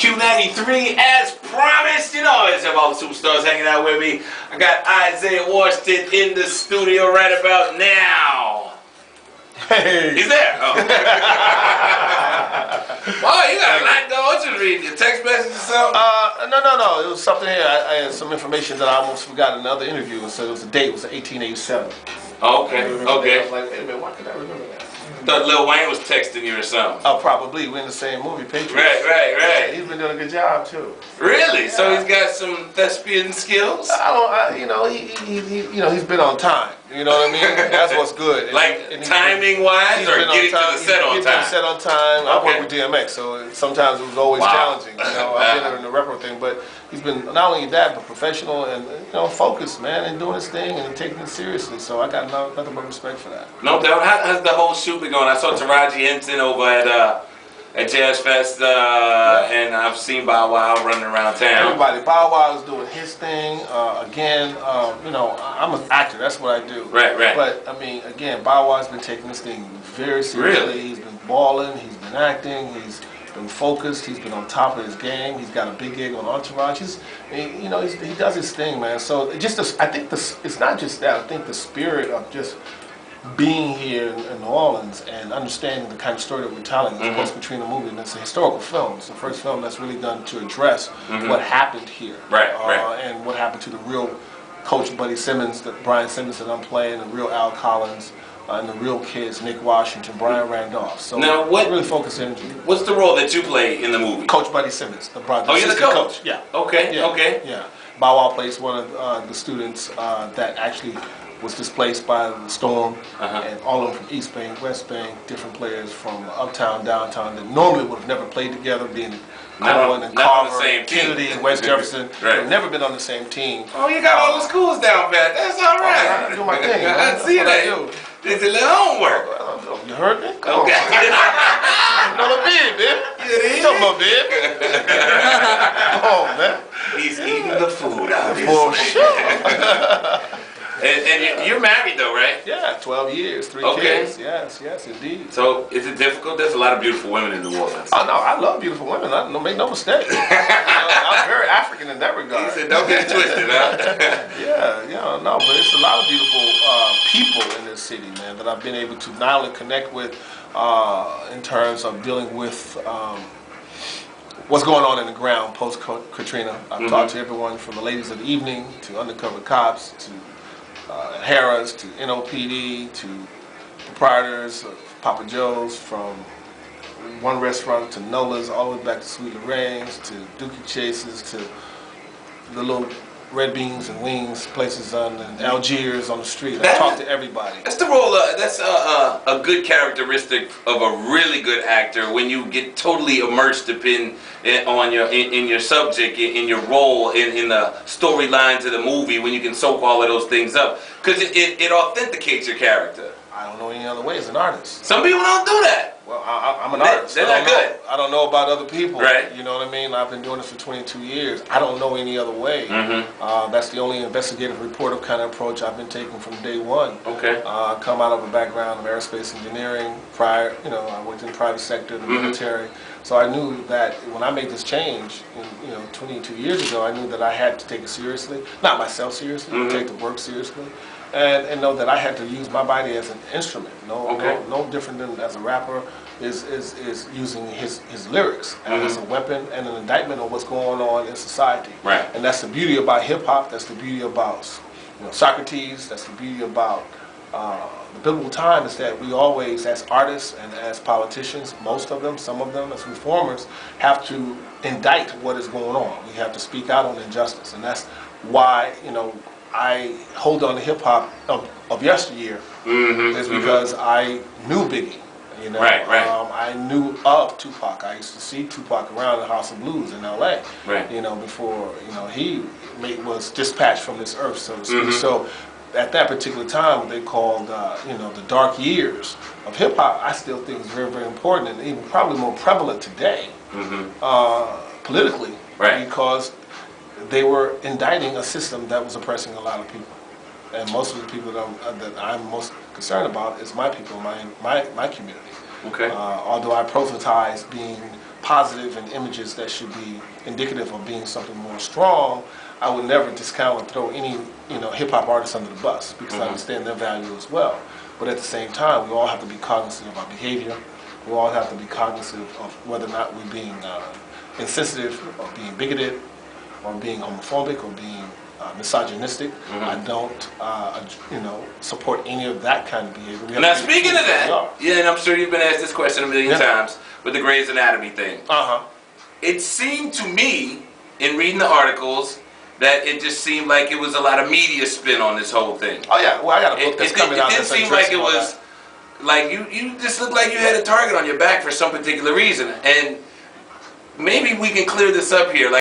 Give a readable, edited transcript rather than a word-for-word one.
Q93 as promised. You know, I always have all the superstars hanging out with me. I got Isaiah Washington in the studio right about now. Hey. He's there. Oh. Oh, you got a lot going. What you reading? Your text message or something? No. It was something here. I had some information that I almost forgot in another interview. So it was a date. It was 1887. Oh, okay. I was Okay. like, wait a minute, why could I remember that? Thought Lil Wayne was texting you or something. Oh, probably. We're in the same movie, Patriots. Right. He's been doing a good job too. Really? Yeah. So he's got some thespian skills? He's been on time. You know what I mean? That's what's good. Timing wise, or getting to the set on time? Set on time. I Okay. work with DMX, so sometimes it was always challenging. I've been in the rapper thing, but he's been not only that, but professional and focused, man, and doing his thing and taking it seriously. So I got nothing but respect for that. No doubt. How's the whole shoot been going? I saw Taraji Henson over at Jazz Fest, and I've seen Bow Wow running around town. Everybody, Bow Wow is doing his thing. I'm an actor. That's what I do. Right. But I mean, again, Bow Wow's been taking this thing very seriously. Really? He's been balling. He's been acting. He's been focused. He's been on top of his game. He's got a big gig on Entourage. He does his thing, man. So I think it's not just that. I think the spirit of just being here in New Orleans and understanding the kind of story that we're telling, of course, Katrina movie, and it's a historical film. It's the first film that's really done to address what happened here, right. And what happened to the real Coach Buddy Simmons, Brian Simmons that I'm playing, the real Al Collins, and the real kids, Nick Washington, Brian Randolph. So now, really focus energy. What's the role that you play in the movie? Coach Buddy Simmons, the brother. Oh, you're the coach? Yeah. Okay. Yeah. Bow Wow plays one of the students that actually was displaced by the storm, and all of them from East Bank, West Bank, different players from uptown, downtown that normally would have never played together, being Cohen and Carver, Kennedy and West Jefferson. They've never been on the same team. Oh, you got all the schools down pat. That's all right. I do my thing. I see that. It's a little homework. You heard me? Come Okay. on. Another bid, man. Come on, bid. Come on, man. He's eating the food out here. For sure. And you're married though, right? Yeah, 12 years, 3 kids. Yes, indeed. So is it difficult? There's a lot of beautiful women in New Orleans. Oh no, I love beautiful women. Make no mistake. I'm very African in that regard. He said, don't get it twisted, huh? No, but it's a lot of beautiful people in this city, man, that I've been able to not only connect with in terms of dealing with what's going on in the ground post Katrina. I've talked to everyone from the ladies of the evening to undercover cops to Harrah's to NOPD to proprietors of Papa Joe's, from one restaurant to Nola's, all the way back to Sweet Lorraine's to Dookie Chase's to the little red beans and wings places in Algiers on the street. I talk to everybody. That's the role. That's a good characteristic of a really good actor, when you get totally immersed in your subject, in your role, in the storylines of the movie, when you can soak all of those things up, because it authenticates your character. I don't know any other way as an artist. Some people don't do that. Well, I'm an artist. They're not good. I don't know about other people. Right. You know what I mean? I've been doing this for 22 years. I don't know any other way. That's the only investigative reporter kind of approach I've been taking from day one. Okay. Come out of a background of aerospace engineering. Prior, I worked in the private sector, the military. So I knew that when I made this change, 22 years ago, I knew that I had to take it seriously. Not myself seriously, but take the work seriously. And know that I had to use my body as an instrument. No different than as a rapper is using his lyrics as a weapon and an indictment of what's going on in society. Right. And that's the beauty about hip hop. That's the beauty about Socrates. That's the beauty about the biblical time, is that we always, as artists and as politicians, most of them, some of them as reformers, have to indict what is going on. We have to speak out on injustice, and that's why I hold on to hip hop of yesteryear, is because I knew Biggie. Right. I knew of Tupac. I used to see Tupac around the House of Blues in L.A. Right. Before he was dispatched from this earth, so to speak. So at that particular time, what they called the dark years of hip hop, I still think is very, very important, and even probably more prevalent today, politically, because they were indicting a system that was oppressing a lot of people. And most of the people that I'm most concerned about is my people, my community. Okay. Although I proselytize being positive and images that should be indicative of being something more strong, I would never discount or throw any hip hop artists under the bus because I understand their value as well. But at the same time, we all have to be cognizant of our behavior. We all have to be cognizant of whether or not we're being insensitive or being bigoted or being homophobic or being misogynistic. I don't, support any of that kind of behavior. We have Now, to be speaking of who we are. that, yeah, and I'm sure you've been asked this question a million times with the Grey's Anatomy thing. It seemed to me, in reading the articles, that it just seemed like it was a lot of media spin on this whole thing. Oh yeah, well I got a book that's coming out. It didn't seem like it was like you just looked like you had a target on your back for some particular reason, and maybe we can clear this up here. Like,